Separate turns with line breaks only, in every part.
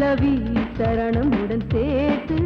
பல்லவி சரணமுடன் சேர்த்து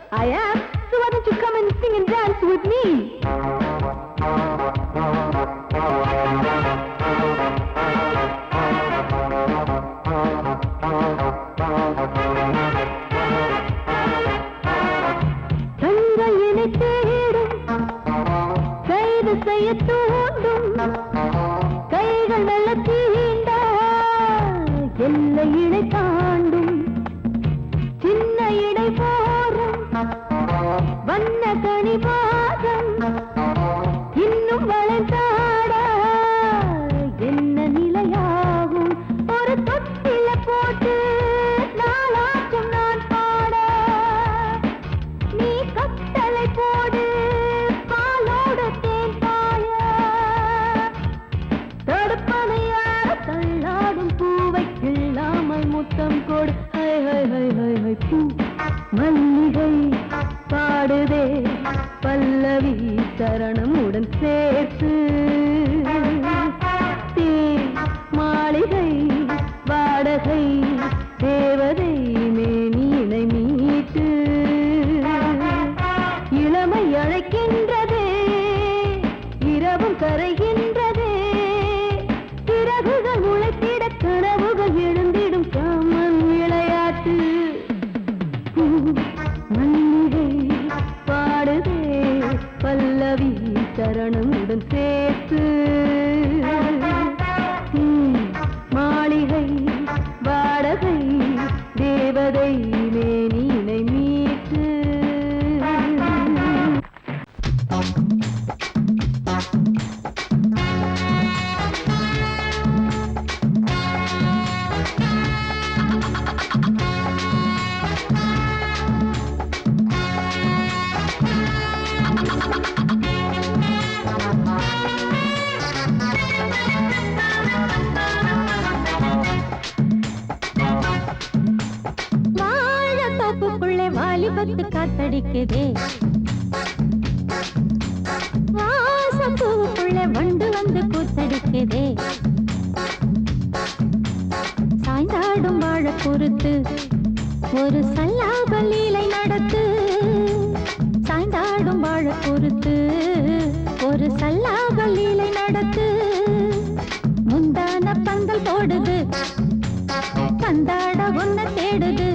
I am. So why don't you come and sing and dance with me? தங்கையினை தேடும் கைது செய்ய தூண்டும் கைகள் நல்ல தீண்ட எல்லை இணை தாண்டும் சின்ன இடை போரும் வண்ண கணிவாதம் இன்னும் வளைந்தாட என்ன நிலையாகும் ஒரு தொட்டில போட்டு நாளாக்கும் நான் பாட நீ கட்டளை போடு பாலோடு தேன் பாய தடுப்பனையார தள்ளாடும் பூவை கிள்ளாமல் முத்தம் கொடு high high high high high பூ மல்லிகை பாடுதே பல்லவி சரணமுடன் சேர்த்து மாளிகை வாடகை தேவதை மேனியினை மீட்டு இளமை அழைக்கின்றதே இரவும் கரைகின்றதே சிறகுகள் முளைத்திட கனவுகள் எழுந்திடும் காமன் விளையாட்டு மல்லிகை பாடுதே பல்லவி சரணமுடன் சேர்த்து மாளிகை வாடகை தேவதை மேனியினை மீட்டு வாலிபத்து காத்தடிக்குதே வாசப்பூவுக்குள்ள வண்டு வந்து கூத்தடிக்குதே சாய்ந்தாடும் வாழ பொறுத்து ஒரு சல்லாப லீலை நடத்து சாய்ந்தாடும் வாழ பொறுத்து ஒரு சல்லாப லீலை நடத்து முந்தான பந்தல் போடுது பந்தாட ஒன்ன தேடுது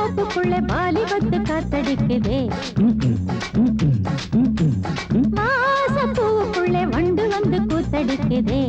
தோப்புக்குள்ளே வாலிபத்து காத்தடிக்குதே மாசப்பூவுக்குள்ளே வண்டு வந்து கூத்தடிக்குதே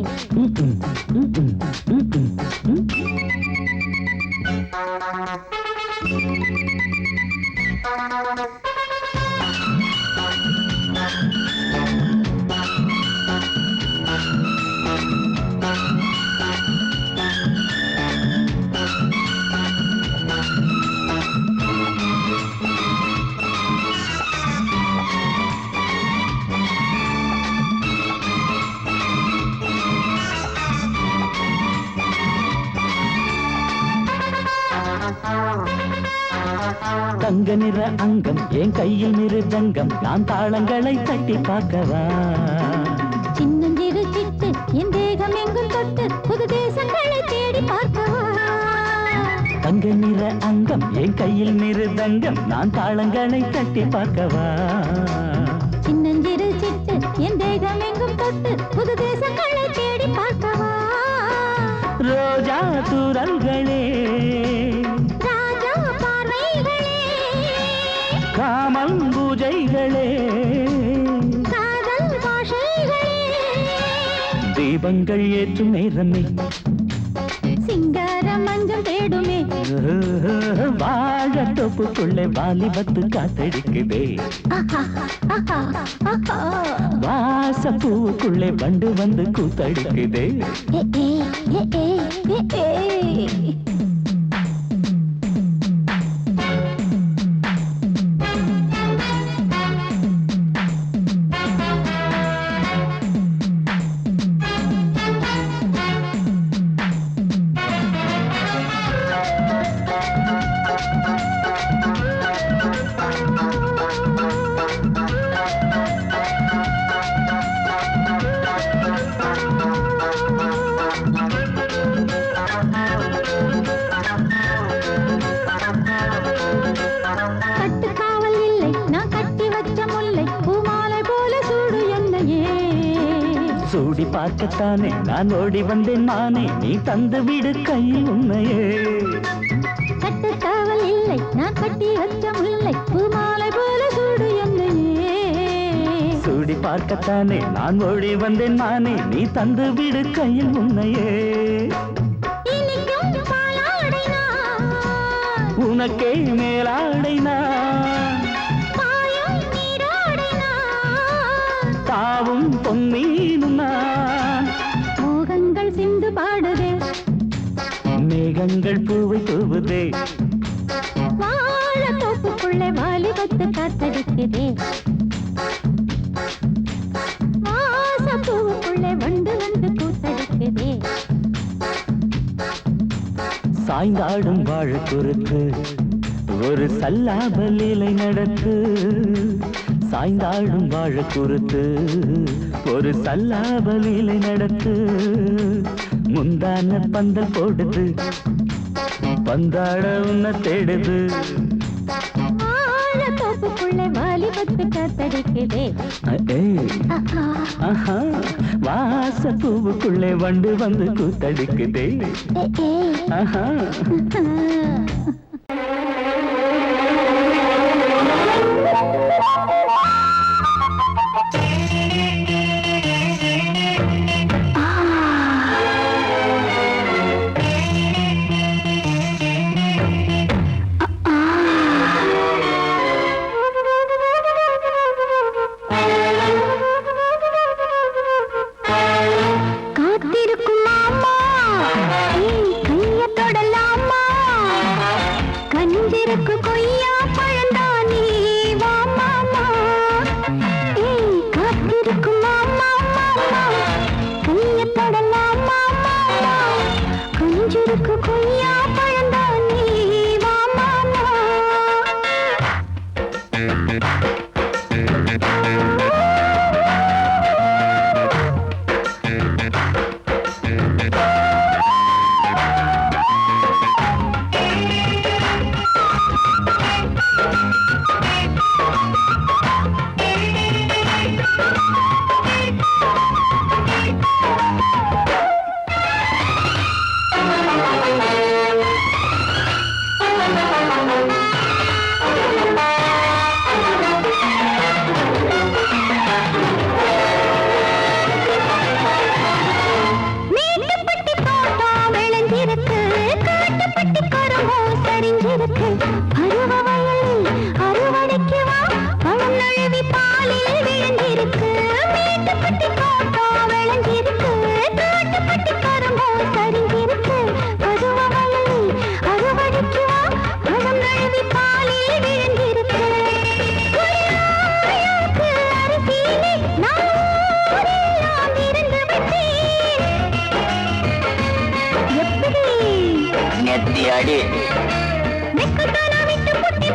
தங்க நிற அங்கம் என் கையில் மிருதங்கம் நான் தாளங்களை தட்டி பார்க்கவா
சின்னஞ்சிறு சிட்டு என் தேகம் எங்கும் தொட்டு புது தேசங்களை தேடி பார்க்கவா
தங்க நிற அங்கம் என் கையில் மிருதங்கம் நான் தாளங்களை தட்டி பார்க்கவா
சின்னஞ்சிறு சிட்டு என் தேகம் எங்கும் தொட்டு புது தேசங்களை தேடி பார்க்கவா
ரோஜா தூரல்களே
ராஜா பார்வைகளே
காமன் பூஜைகளே
காதல் பாஷைகளே
தீபங்கள் ஏற்றும் நேரமே
சிங்கார மஞ்சள் தேடுமே
வாழ தொப்புக்குள்ளே வாலிபத்து காத்தடிக்குதே வாச பூவுக்குள்ளே வண்டு வந்து கூத்தடிக்குதே சூடி பார்க்கத்தானே நான் ஓடி வந்தேன் மானே நீ தந்து விடு கையில் உன்னையே
கட்டுக்காவல் இல்லை நான் கட்டி வச்ச முல்லை பூமாலை போல சூடு என்னையே
சூடி பார்க்கத்தானே நான் ஓடி வந்தேன் மானே நீ தந்து விடு கையில் உன்னையே உனக்கே மேலாடைனா தாவும் பொன்னீனும்
மோகங்கள் சிந்து பாடுதே
மேகங்கள் பூவை தூவுதே
வாழ தோப்புக்குள்ளே வாலிபத்து காத்தடிக்குதே வாச பூவுக்குள்ளே வண்டு வந்து கூத்தடிக்குதே
சாய்ந்தாடும் வாழ குறுக்கு ஒரு சல்லாப லீலை நடத்து சாய்ந்தாடும் வாழ குறுத்து ஒரு சல்லாப லீலை நடத்து முந்தான பந்தல் போடுது பந்தாட உன்னை தேடுது
வாழ தோப்புக்குள்ளே வாலிபத்து காத்தடிக்குதே
வாச பூவுக்குள்ளே வண்டு வந்து கூத்தடிக்குதே ஆஹா நெத்தியாடி
விட்டு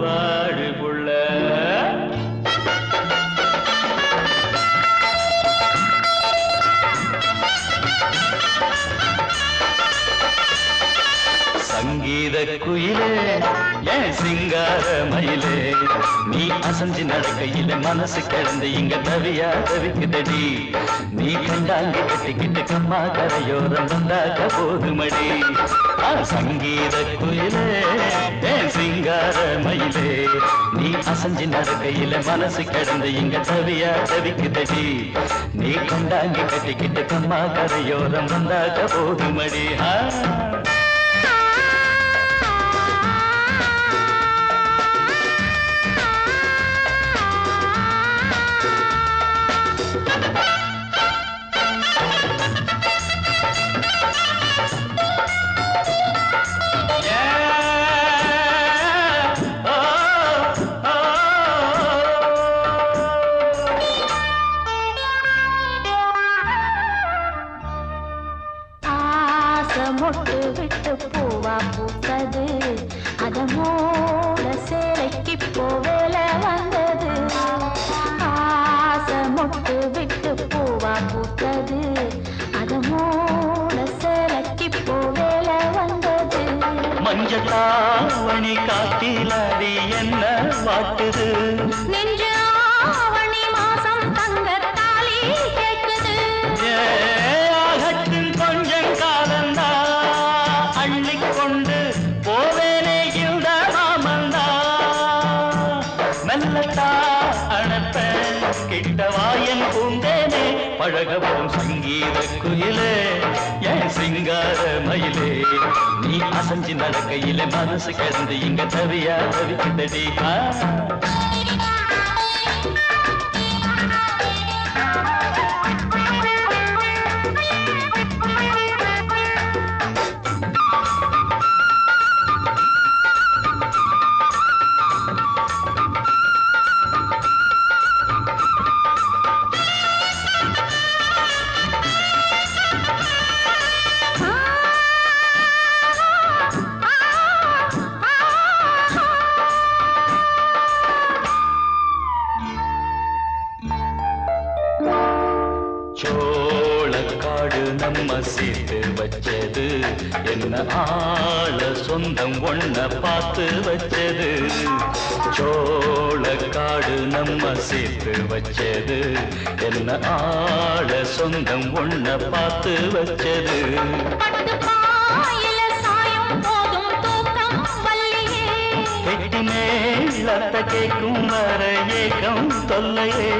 வாடு புள்ள. சங்கீத குயிலே ஏன் சிங்கார மயிலே, நீ அசஞ்சு நடக்கையில மனசு கிடந்து இங்க தவியா தவிக்குதடி. நீ கண்டாங்கி கட்டிக்கிட்டு கம்மா கரையோரம் வந்தாக்க போதுமடி. சங்கீத குயிலே ஏன் சிங்கார மயிலே, நீ அசஞ்சு நடக்கையில மனசு கிடந்து இங்க தவியா தவிக்குதடி. நீ கண்டாங்கி கட்டிக்கிட்டு கம்மா கரையோரம் வந்தாக்க போதுமடி.
மொட்டு விட்டு பூவா பூத்தது, அதமோட சேலைக்கு போவேல வந்தது. ஆசை மொட்டு விட்டு பூவா பூத்தது, அதமோட சேலைக்கு போவேல வந்தது.
மஞ்சளாவணி காட்டிலாடி என்ன வாட்டுது,
நெஞ்சு ஆவணி மாசம் தங்க தாலி கேட்குது.
கொஞ்சம் காலந்தா அள்ளிக்கொண்டு போவேனே இந்த மாமந்தா. மெல்லத்தா அணப்ப கிட்டவாயன் பூந்தேனே, பழகவும் சங்கீத குயிலே என் சிங்கார மயிலே. நீ அசஞ்சு நடக்கையில மனசு கிடந்து இங்க தவியா தவிக்குதடி. சோளக்காடு நம்ம சேர்த்து வச்சது, என்ன ஆள சொந்தம் ஒன்ன பார்த்து வச்சது. சோளக்காடு நம்ம சேர்த்து வச்சது, என்ன ஆள சொந்தம் ஒன்ன பார்த்து வச்சது. கெட்டி மேலத்த கேட்கும் வர ஏக்கம் தொல்லையே.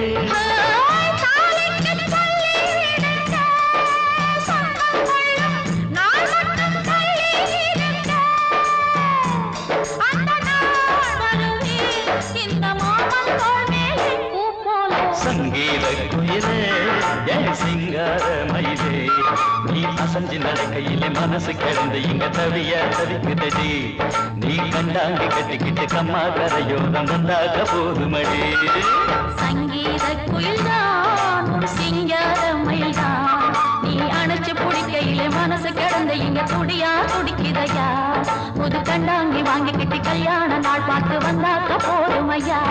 சங்கீத குயிலே ஏன் சிங்கார மயிலே, நீ அசஞ்சு நடக்கையில மனசு கிடந்து இங்க தவிய தவிக்குதடி. நீ கண்டாங்கி கட்டிக்கிட்டு கம்மா கரையோரம் வந்தாக போதுமடி.
சங்கீத குயில்தான் சிங்கார மயில்தான், நீ அணைச்சு பிடிக்கையில மனசு கிடந்த இங்க துடியா துடிக்குதையா. புது கண்டாங்கி வாங்கிக்கிட்டு கல்யாண நாள் பார்த்து வந்தாக்க போதுமையா.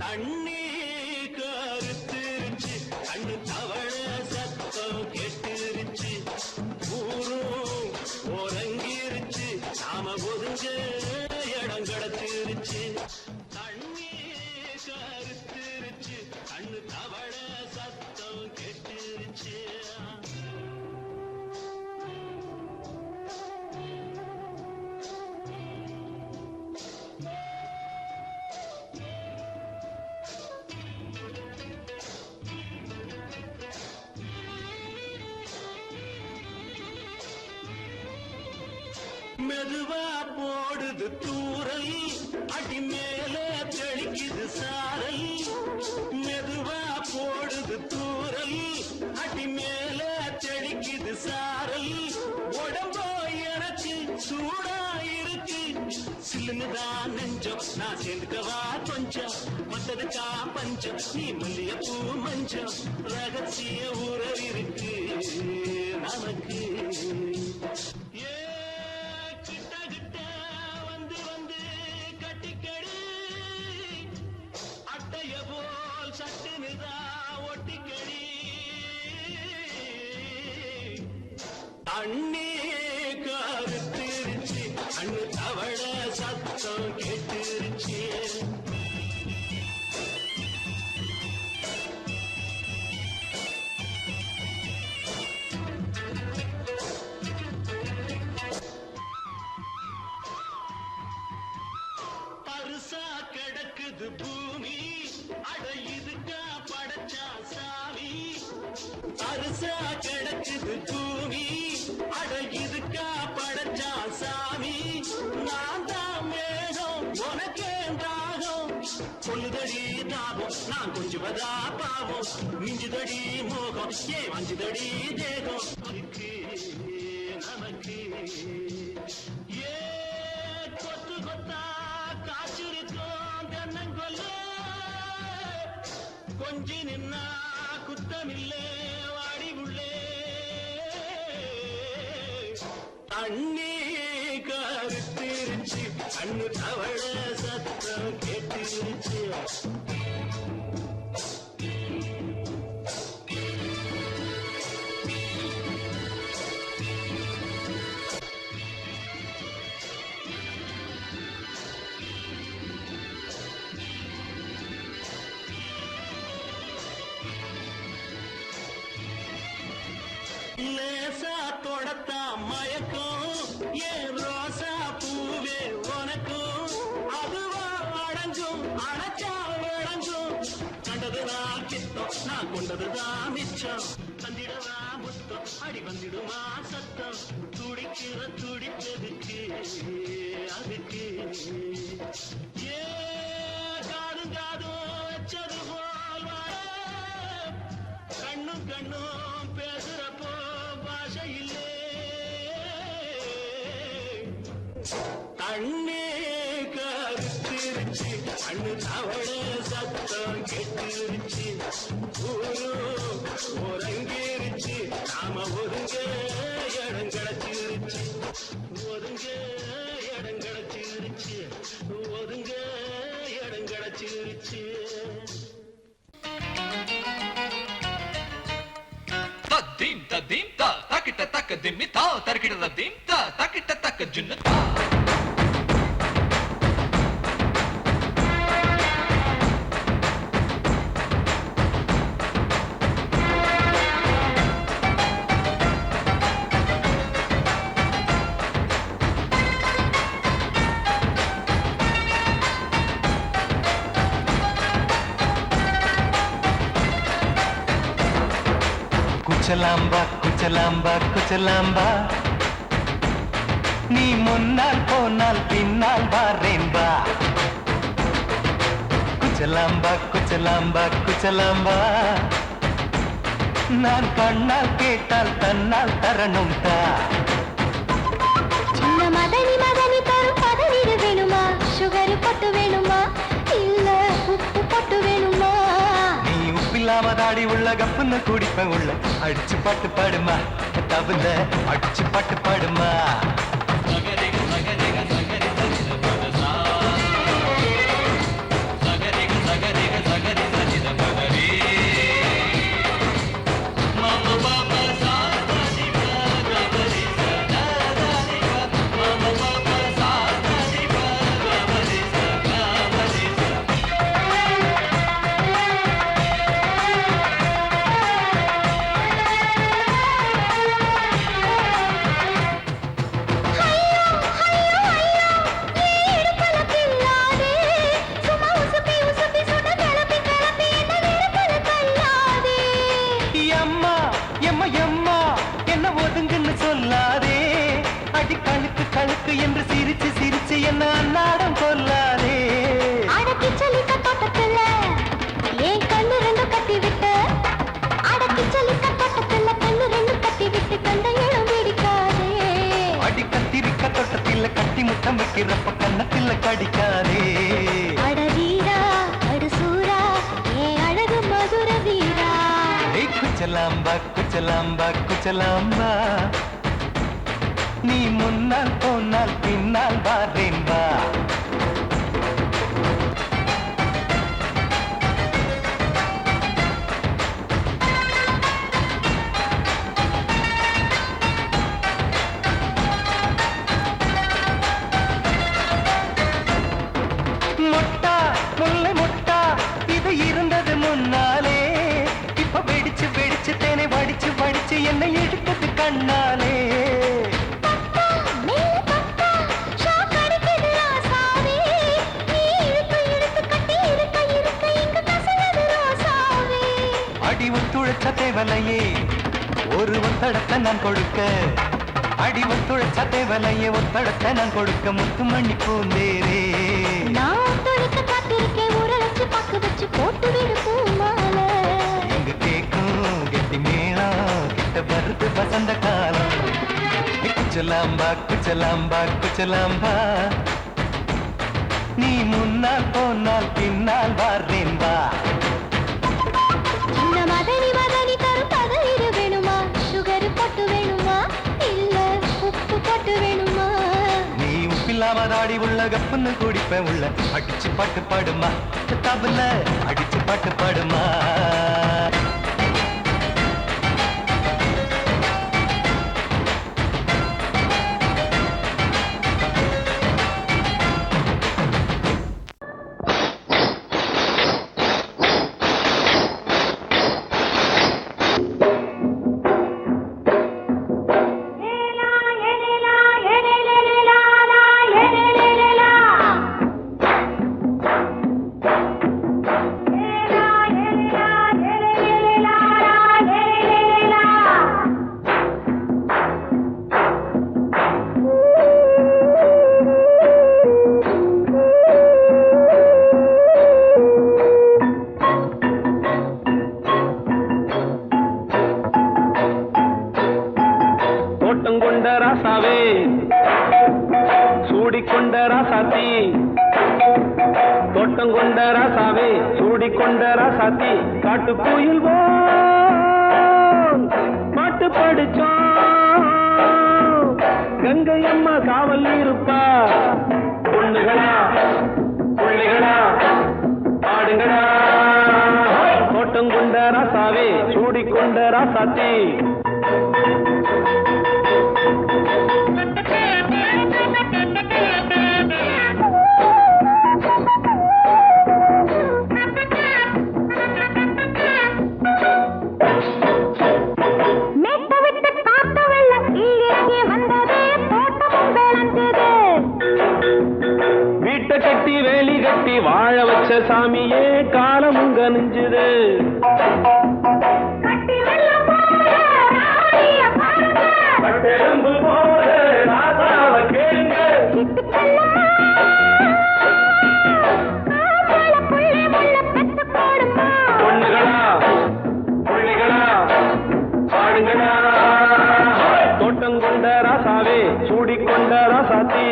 தண்ணி கருத்துருச்சு கண்ணு தவள சத்தம் கெட்டுருச்சு தண்ணி கருத்துருச்சு கண்ணு தவள சத்தம் கெட்டுருச்சு மெதுவா போடுது தூரல் அடி மேல தெளிக்குது சாரல் மெதுவா போடுது தூரல் அடி மேல தெளிக்குது சாரல் உடம்போ எனக்கு சூடா இருக்கு சில்லுன்னுதான் நெஞ்சம் நான் சேர்ந்துக்கவா கொஞ்சம் மத்ததுக்கா பஞ்சம் நீ மல்லிய பூ மஞ்சம் ரகசிய உறவு இருக்கு நமக்கு தண்ணி கருத்துருச்சு கண்ணு தவள சத்தம் கேட்டுருச்சு பருசா கிடக்குது பூமி அட இதுக்கா படைச்சா சாமி பருசா கிடக்குது பூமி அட இதுக்கா படைச்சா சாமி நான் தான் மேகம் உனக்கே தாகம் சொல்லுதடி தாபம் நான் கொஞ்சுவதா பாவம் மிஞ்சுதடி மோகம் ஏ வஞ்சுதடி தேகம் நமக்கு ஏ கொத்து கொத்தா காய்ச்சிருக்கோம் தென்னங்கொல்ல கொஞ்சி நின்னா குத்தமில்லே வாடி உள்ளே தண்ணி கருத்திருச்சு கண்ணு தவள சத்தம் கேட்டிருச்சு லேசா தொடத்தா மயக்கம் ஏன் ரோசா பூவே உனக்கும் அதுவா அடங்கும் அடைச்சா வழங்கும் கண்டதுதான் கித்தம் நான் கொண்டதுதான் மிச்சம் தந்திடவா முத்தம் அடி வந்திடுமா சத்தம் துடிக்கிற துடிப்பதுக்கு அதுக்கு ஏ காதும் காதும் வச்சது போல் வாழ கண்ணும் கண்ணும் பேசுறப்போ பாஷை இல்லே தண்ணி கருத்திருச்சு கண்ணு தவள சத்தம் கெட்டுருச்சு ஊரு ஒருங்கிருச்சு நாம ஒருங்க இடம் கிடைச்சிருச்சு ஒருங்க இடம் கிடைச்சிருச்சு ஒருங்க இடம் கிடைச்சிருச்சு
Dim ta dim ta takita taka dimmi ta tarkita da dim ta takita taka junna ta
குச்சலாம்பா குச்சலாம்பா குச்சலாம்பா நீ முன்னால் போனால் பின்னால் வாரேன்பா குச்சலாம்பா குச்சலாம்பா குச்சலாம்பா நான் கண்ணால் கேட்டால் தன்னால் தரணும் தா
சின்ன மதனி மதனி தரும் பதனீடு வேணுமா சுகர் பொட்டு வேணுமா இல்ல உப்பு பொட்டு வேணுமா
நீ உப்பில்லாம தாடி உள்ள கப்புன்னு குடிப்பேன் உள்ள அடிச்சு பாட்டு பாடுமா தவிர அடிச்சு பாட்டு பாடுமா முத்தம் வைக்கிறப்ப கன்னத்தில் கடிக்காதே
அடவீரா அடுசூரா ஏ அழகு மதுர வீரா
குச்சலாம்பா குச்சலாம்பா குச்சலாம்பா நீ முன்னால் போனால் பின்னால் வாரேன்பா முட்டா முல்லை முட்டா இது இருந்தது முன்னாலே இப்ப வெடிச்சு வெடிச்சு தேனை வடிச்சு வடிச்சு என்னை எடுத்தது கண்ணாலே அடி ஒத்துழைச்ச தேவலையே ஒரு ஒத்தடத்தை நான் கொடுக்க அடி ஒத்துழைச்ச தேவலையே ஒத்தடத்தை நான் கொடுக்க முத்துமணி பூந்தேரே
நான் தொழிக்க காத்திருக்கேன் ஊரழைச்சு பக்கு வச்சு போட்டு விடு பூமாலை
எங்க கேக்கும் கெட்டி மேளம் கிட்ட வருது வசந்த காலம் குச்சலாம்பா குச்சலாம்பா குச்சலாம்பா நீ முன்னால் போனால் பின்னால் வாரேன்பா
சின்ன மதனி மதனி தரும் பதவிடு வேணுமா சுகர் போட்டு வேணுமா இல்ல உப்பு போட்டு வேணுமா
நீ உப்பில்லாம தாடி உள்ள கப்புன்னு குடிப்பேன் உள்ள அடிச்சு பாட்டு பாடுமா தபல அடிச்சு பாட்டு பாடுமா
காட்டுக்குயில் பாட்டு படிச்சோம் கங்கை அம்மா காவல் இருப்பா பொண்ணுகளா பிள்ளைகளா பாடுங்களா தோட்டம் கொண்ட ராசாவே சூடிக்கொண்ட ராசாத்தி வாழ வச்ச சாமியே காலமுங்க நெஞ்சுது பொண்ணுகளா புள்ளிகளா பாடுங்களா தோட்டம் கொண்ட ராசாவே சூடிக்கொண்ட ராசாத்தி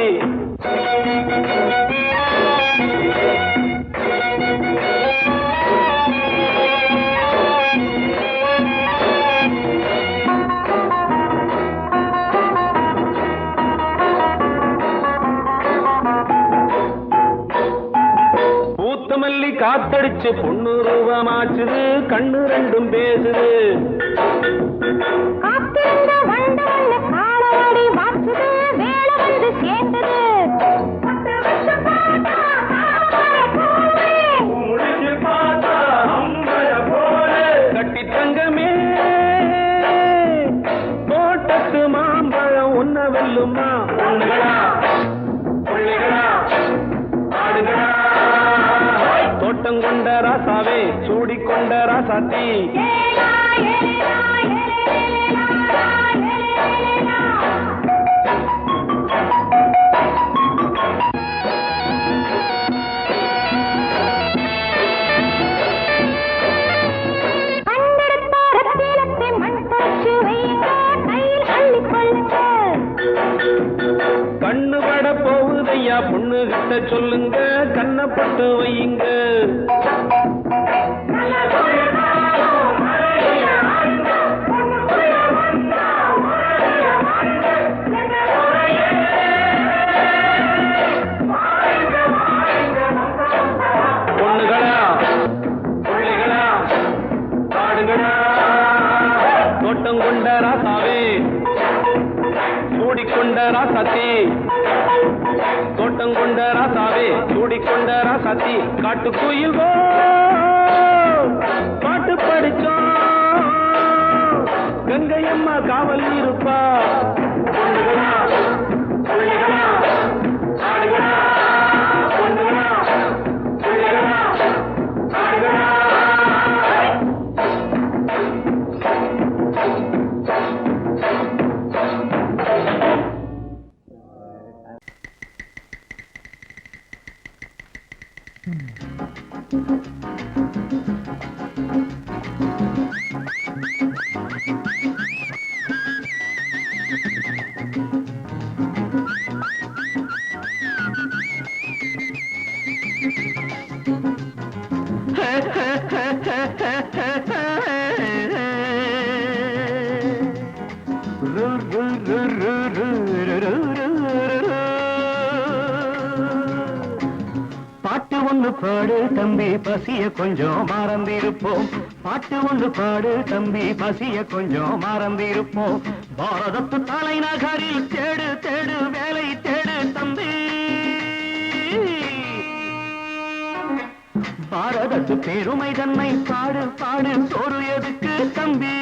காத்தடிச்சு பொண்ணு ரூபமாச்சுது கண்ணு ரெண்டும் பேசுது கட்டி தங்கமே தோட்டத்து மாம்பழம் உன்ன வெல்லுமா பொண்ணுகளா பிள்ளைகளா ஆடுகளா தோட்டம் கொண்ட ராசாவே சூடிக்கொண்ட ராசாத்தி கண்ணு பட போகுது சொல்லுங்க கண்ணப்பட்டு வையுங்க பொண்ணுகளா பிள்ளைகளா காடுகளா தோட்டம் கொண்ட ராசாவே சூடிக்கொண்ட ராசாத்தி தோட்டம் கொண்ட ராசாவே சூடிக்கொண்ட ராசாத்தி காட்டுக்குயில் பாட்டு படிச்சோம் கங்கையம்மா காவல் இருப்பா பொண்ணுகளா பிள்ளைகளா காடுகளா பொண்ணுகளா பிள்ளைகளா காடுகளா
பாட்டு ஒண்ணு பாடு தம்பி பசிய கொஞ்சம் மறந்திருப்போம் பாட்டு ஒண்ணு பாடு தம்பி பசிய கொஞ்சம் மறந்திருப்போம் பாரதத்து தலைநகரில் தேடு தேடு வேலை தேடு தம்பி பாரதத்து பெருமை தன்னை பாடு பாடு சோறு எதுக்கு தம்பி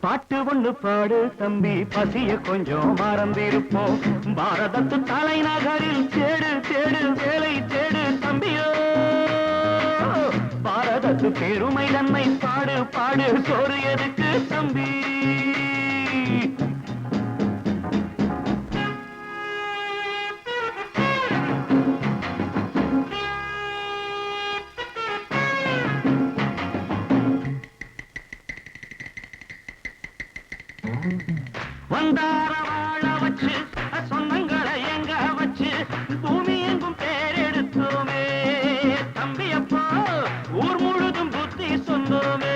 பாட்டு ஒண்ணு பாடு தம்பி பசிய கொஞ்சம் மறந்திருப்போம் பாரதத்து தலைநகரில் தேடு தேடு வேலை தேடு தம்பியோ பாரதத்து பெருமை தன்னை பாடு பாடு சோறு எதுக்கு தம்பி வந்தார வாழ வச்சு சொந்தங்களை எங்க வச்சு பூமி எங்கும் பேரெடுத்தோமே தம்பியப்போ ஊர் முழுதும் புத்தி சொன்னோமே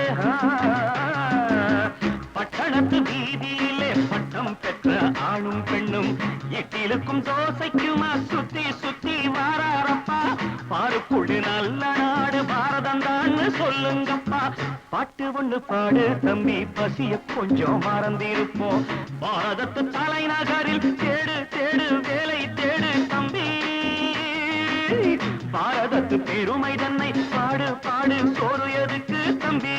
பட்டணத்து வீதியிலே பட்டம் பெற்ற ஆணும் பெண்ணும் இட்டிலுக்கும் தோசைக்குமா சுத்தி சுத்தி வாராரப்பா பாருக்குள்ளு நல்ல நாடு பாரதம் தான் சொல்லுங்கப்பா பாட்டு ஒண்ணு பாடு தம்பி பசிய கொஞ்சம் மறந்திருப்போம் பாரதத்து தலைநகரில் தேடு தேடு வேலை தேடு தம்பி பாரதத்து பெருமை தன்னை பாடு பாடு சோறு எதுக்கு தம்பி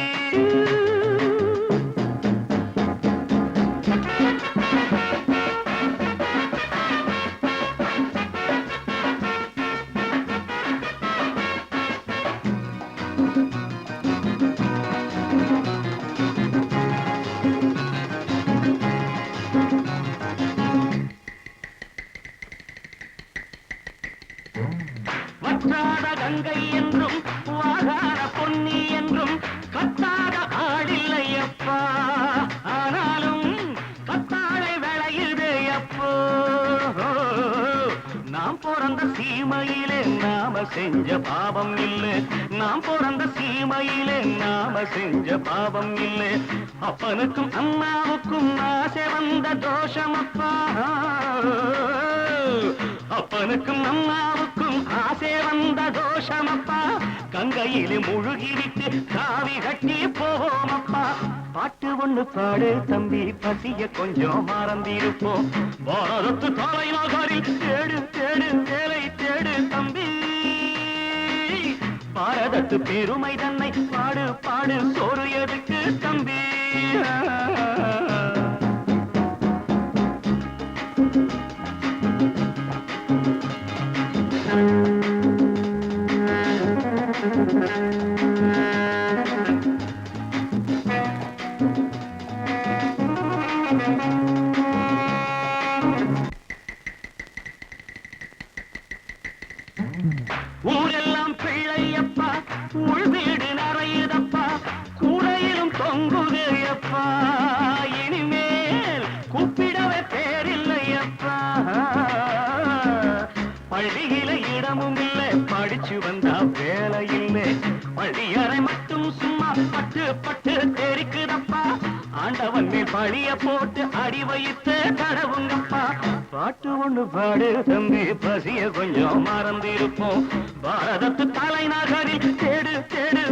வற்றாத கங்கை என்றும் வாகார பொன்னி என்றும் கத்தாத ஆடில்லையப்பா ஆனாலும் கத்தாழை விளையுதே அப்போ நாம் பிறந்த சீமையிலே நாம செஞ்ச பாவம் இல்லை நாம் பிறந்த சீமையிலே நாம செஞ்ச பாவம் இல்லை அப்பனுக்கும் அம்மாவுக்கும் ஆசை வந்த தோஷமப்பா அப்பனுக்கும் அம்மாவுக்கும் ஆசை வந்த தோஷமப்பா கங்கையிலே முழுகிவிட்டு காவி கட்டி போவோமப்பா பாட்டு ஒண்ணு பாடு தம்பி பசிய கொஞ்சம் மறந்திருப்போம் பாரதத்து தலைநகரில் தேடு தேடு வேலை தேடு தம்பி பாரதத்து பெருமை தன்னை பாடு பாடு சோறு எதுக்கு தம்பி ஊரெல்லாம் பிள்ளையப்பா உள் வீடு நிறையுதப்பா கூடையிலும் தொங்குதையப்பா இனிமேல் கூப்பிடவே பேரில்லையப்பா பள்ளியில இடமும் இல்லை படிச்சு வந்தா வேலை இல்லை பள்ளியறை மட்டும் சும்மா பட்டு பட்டு தெரிக்குதப்பா ஆண்டவன் மேல் பழிய போட்டு அடி வைத்து கடவுங்கப்பா பாட்டு ஒண்ணு பாடு தம்பி பசிய கொஞ்சம் மறந்திருப்போம் பாரதத்து தலைநகரில் தேடு தேடு